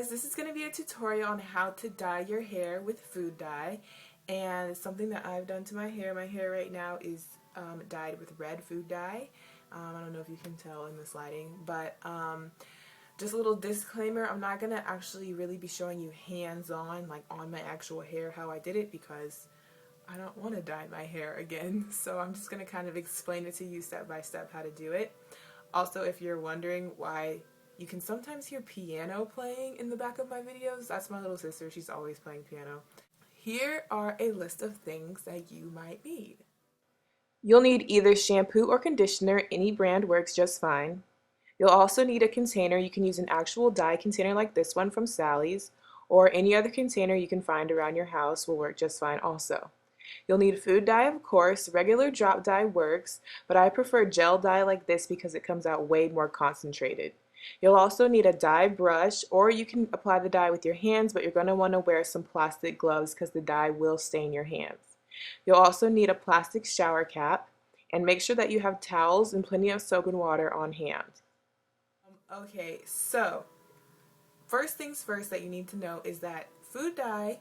guys, this is going to be a tutorial on how to dye your hair with food dye, and it's something that I've done to my hair. My hair right now is dyed with red food dye. I don't know if you can tell in this lighting, but just a little disclaimer, I'm not going to actually really be showing you hands-on, like on my actual hair, how I did it, because I don't want to dye my hair again. So I'm just going to kind of explain it to you step by step how to do it. Also, if you're wondering why you can sometimes hear piano playing in the back of my videos, that's my little sister. She's always playing piano. Here are a list of things that you might need. You'll need either shampoo or conditioner. Any brand works just fine. You'll also need a container. You can use an actual dye container like this one from Sally's, or any other container you can find around your house will work just fine also. You'll need food dye, of course. Regular drop dye works, but I prefer gel dye like this because it comes out way more concentrated. You'll also need a dye brush, or you can apply the dye with your hands, but you're going to want to wear some plastic gloves because the dye will stain your hands. You'll also need a plastic shower cap, and make sure that you have towels and plenty of soap and water on hand. Okay, so first things first that you need to know is that food dye,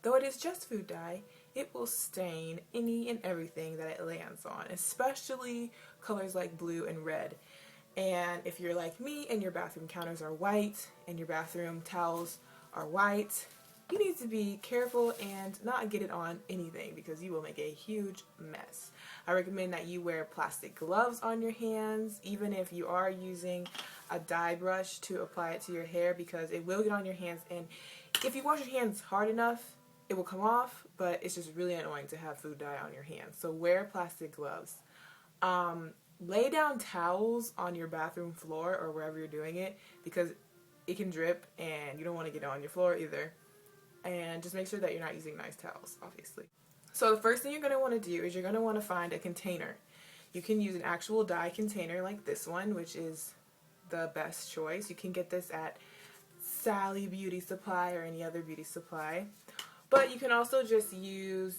though it is just food dye, it will stain any and everything that it lands on, especially colors like blue and red. And if you're like me and your bathroom counters are white and your bathroom towels are white, you need to be careful and not get it on anything because you will make a huge mess. I recommend that you wear plastic gloves on your hands, even if you are using a dye brush to apply it to your hair, because it will get on your hands, and if you wash your hands hard enough, it will come off, but it's just really annoying to have food dye on your hands. So wear plastic gloves. Lay down towels on your bathroom floor or wherever you're doing it, because it can drip and you don't want to get it on your floor either. And just make sure that you're not using nice towels, obviously. So the first thing you're going to want to do is you're going to want to find a container. You can use an actual dye container like this one, which is the best choice. You can get this at Sally Beauty Supply or any other beauty supply. But you can also just use,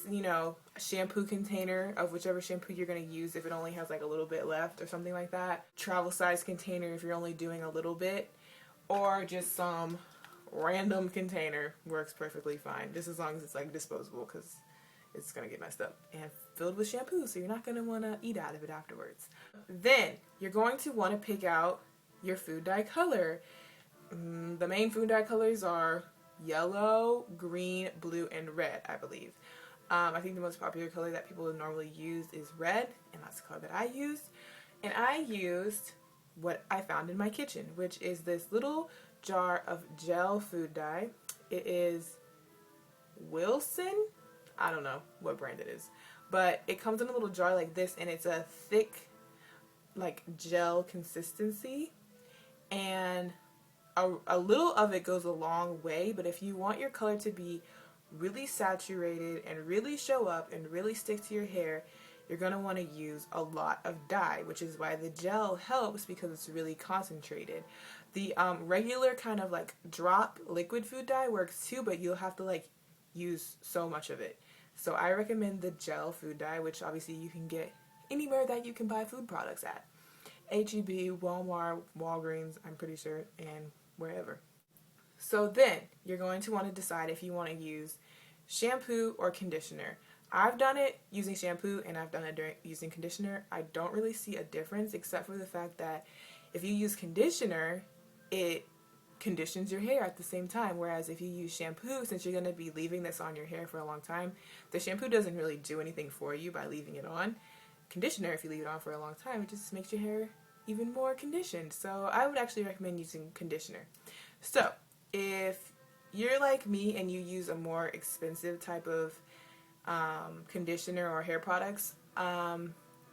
a shampoo container of whichever shampoo you're going to use if it only has like a little bit left or something like that. Travel size container if you're only doing a little bit, or just some random container works perfectly fine, just as long as it's like disposable, because it's going to get messed up, and filled with shampoo, so you're not going to want to eat out of it afterwards. Then you're going to want to pick out your food dye color. The main food dye colors are yellow, green, blue, and red, I believe. I think the most popular color that people normally use is red, and that's the color that I used. And I used what I found in my kitchen, which is this little jar of gel food dye. It is Wilson. I don't know what brand it is, but it comes in a little jar like this, and it's a thick, like gel consistency, and a little of it goes a long way. But if you want your color to be really saturated and really show up and really stick to your hair, you're going to want to use a lot of dye, which is why the gel helps, because it's really concentrated. The regular kind of like drop liquid food dye works too, but you'll have to like use so much of it. So I recommend the gel food dye, which obviously you can get anywhere that you can buy food products at. H-E-B, Walmart, Walgreens, I'm pretty sure, and wherever. So then you're going to want to decide if you want to use shampoo or conditioner. I've done it using shampoo and I've done it using conditioner. I don't really see a difference, except for the fact that if you use conditioner, it conditions your hair at the same time, whereas if you use shampoo, since you're going to be leaving this on your hair for a long time, the shampoo doesn't really do anything for you by leaving it on. Conditioner, if you leave it on for a long time, it just makes your hair even more conditioned. So I would actually recommend using conditioner. So if you're like me and you use a more expensive type of conditioner or hair products,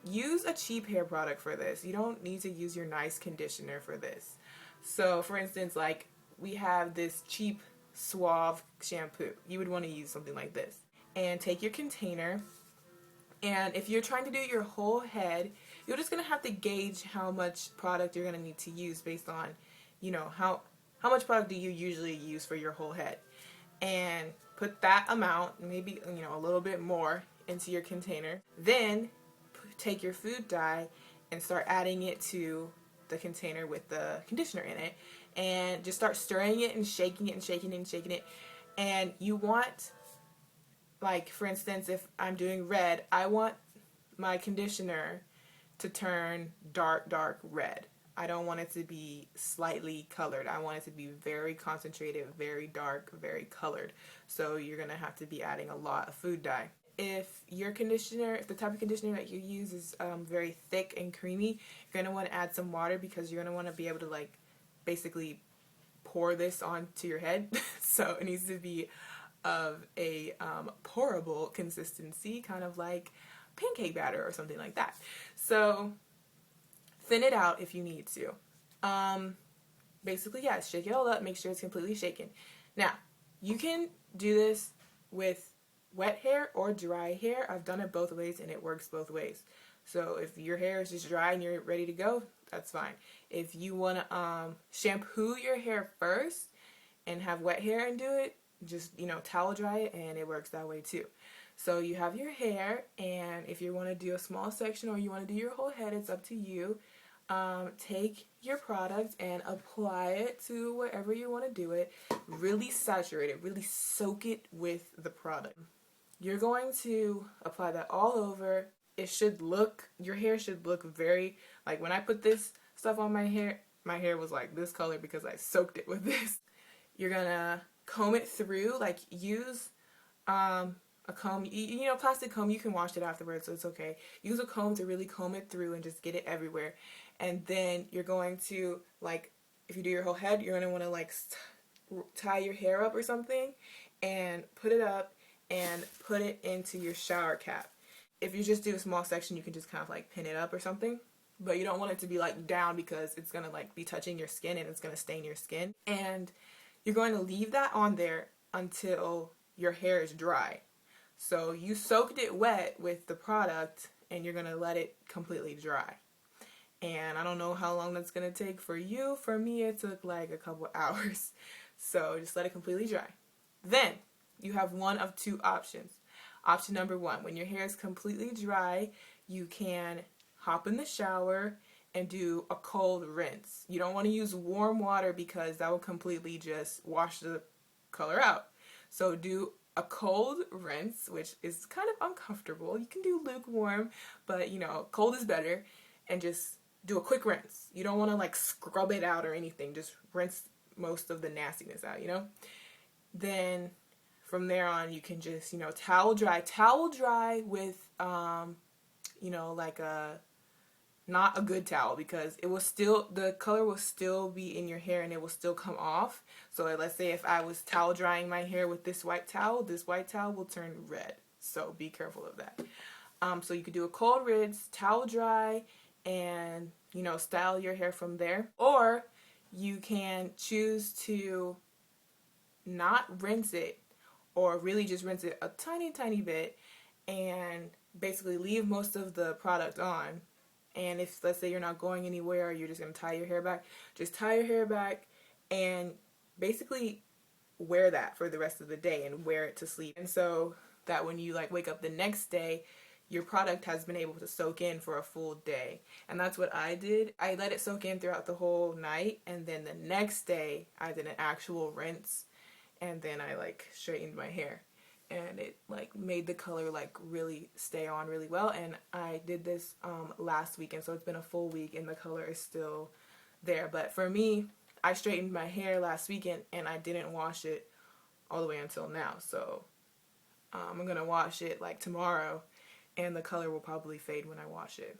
use a cheap hair product for this. You don't need to use your nice conditioner for this. So for instance, like we have this cheap Suave shampoo. You would want to use something like this. And take your container, and if you're trying to do your whole head, you're just going to have to gauge how much product you're going to need to use based on, how much product do you usually use for your whole head. And put that amount, maybe, a little bit more, into your container. Then take your food dye and start adding it to the container with the conditioner in it, and just start stirring it and shaking it and shaking it and shaking it. And you want, like for instance, if I'm doing red, I want my conditioner to turn dark red. I don't want it to be slightly colored. I want it to be very concentrated, very dark, very colored. So you're going to have to be adding a lot of food dye. If your conditioner, if the type of conditioner that you use is very thick and creamy, you're going to want to add some water, because you're going to want to be able to like basically pour this onto your head. So it needs to be of a pourable consistency, kind of like pancake batter or something like that. So thin it out if you need to. Basically, yeah, shake it all up, make sure it's completely shaken. Now, you can do this with wet hair or dry hair. I've done it both ways and it works both ways. So if your hair is just dry and you're ready to go, that's fine. If you want to shampoo your hair first and have wet hair and do it, just, towel dry it, and it works that way too. So you have your hair, and if you want to do a small section or you want to do your whole head, it's up to you. Take your product and apply it to wherever you want to do it. Really saturate it, really soak it with the product. You're going to apply that all over. Your hair should look very, like when I put this stuff on my hair was like this color because I soaked it with this. You're gonna comb it through, like use a comb, plastic comb, you can wash it afterwards, so it's okay. Use a comb to really comb it through and just get it everywhere. And then you're going to, like, if you do your whole head, you're going to want to like tie your hair up or something and put it up and put it into your shower cap. If you just do a small section, you can just kind of like pin it up or something, but you don't want it to be like down, because it's going to like be touching your skin and it's going to stain your skin. And you're going to leave that on there until your hair is dry. So you soaked it wet with the product and you're going to let it completely dry. And I don't know how long that's going to take for you. For me, it took like a couple hours. So just let it completely dry. Then you have one of two options. Option number one, when your hair is completely dry, you can hop in the shower and do a cold rinse. You don't want to use warm water because that will completely just wash the color out. So do a cold rinse, which is kind of uncomfortable. You can do lukewarm, but cold is better. And just do a quick rinse. You don't want to like scrub it out or anything. Just rinse most of the nastiness out, Then from there on, you can just, towel dry. Towel dry with, like not a good towel, because the color will still be in your hair and it will still come off. So let's say if I was towel drying my hair with this white towel will turn red. So be careful of that. So you could do a cold rinse, towel dry, and, style your hair from there. Or you can choose to not rinse it, or really just rinse it a tiny, tiny bit, and basically leave most of the product on. And if, let's say, you're not going anywhere, or you're just going to tie your hair back, just tie your hair back and basically wear that for the rest of the day and wear it to sleep. And so that when you like wake up the next day, your product has been able to soak in for a full day. And that's what I did. I let it soak in throughout the whole night, and then the next day I did an actual rinse, and then I like straightened my hair. And it like made the color like really stay on really well. And I did this last weekend, so it's been a full week and the color is still there. But for me, I straightened my hair last weekend and I didn't wash it all the way until now. So I'm gonna wash it like tomorrow, and the color will probably fade when I wash it.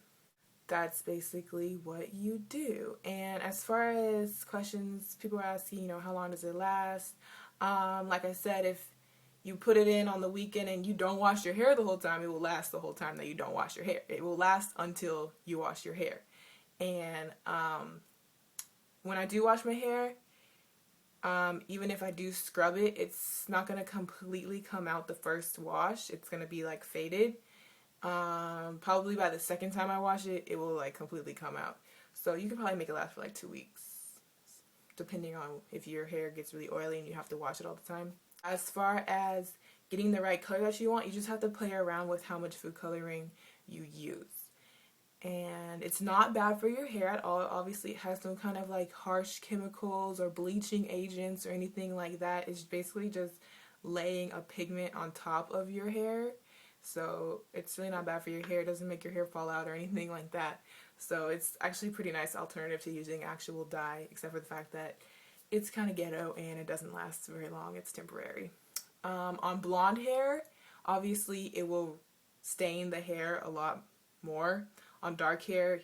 That's basically what you do. And as far as questions, people are asking, how long does it last? Like I said, if you put it in on the weekend and you don't wash your hair the whole time, it will last the whole time that you don't wash your hair. It will last until you wash your hair. And when I do wash my hair, even if I do scrub it, it's not going to completely come out the first wash. It's going to be like faded. Probably by the second time I wash it, it will like completely come out. So you can probably make it last for like 2 weeks, depending on if your hair gets really oily and you have to wash it all the time. As far as getting the right color that you want, you just have to play around with how much food coloring you use. and it's not bad for your hair at all. Obviously, it has no kind of like harsh chemicals or bleaching agents or anything like that. It's basically just laying a pigment on top of your hair. So it's really not bad for your hair. It doesn't make your hair fall out or anything like that. So it's actually a pretty nice alternative to using actual dye, except for the fact that it's kind of ghetto and it doesn't last very long. It's temporary. On blonde hair, obviously it will stain the hair a lot more. On dark hair,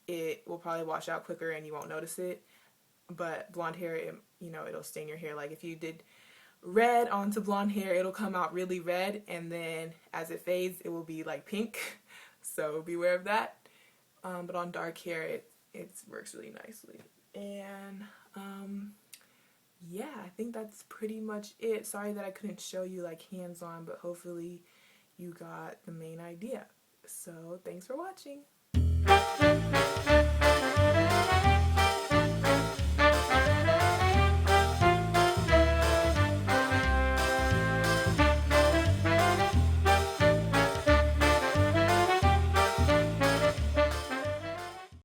it will probably wash out quicker and you won't notice it. But blonde hair, it'll stain your hair. Like if you did red onto blonde hair, it'll come out really red, and then as it fades, it will be like pink. So beware of that. But on dark hair, it works really nicely. And yeah, I think that's pretty much it. Sorry that I couldn't show you like hands-on, but hopefully you got the main idea. So thanks for watching.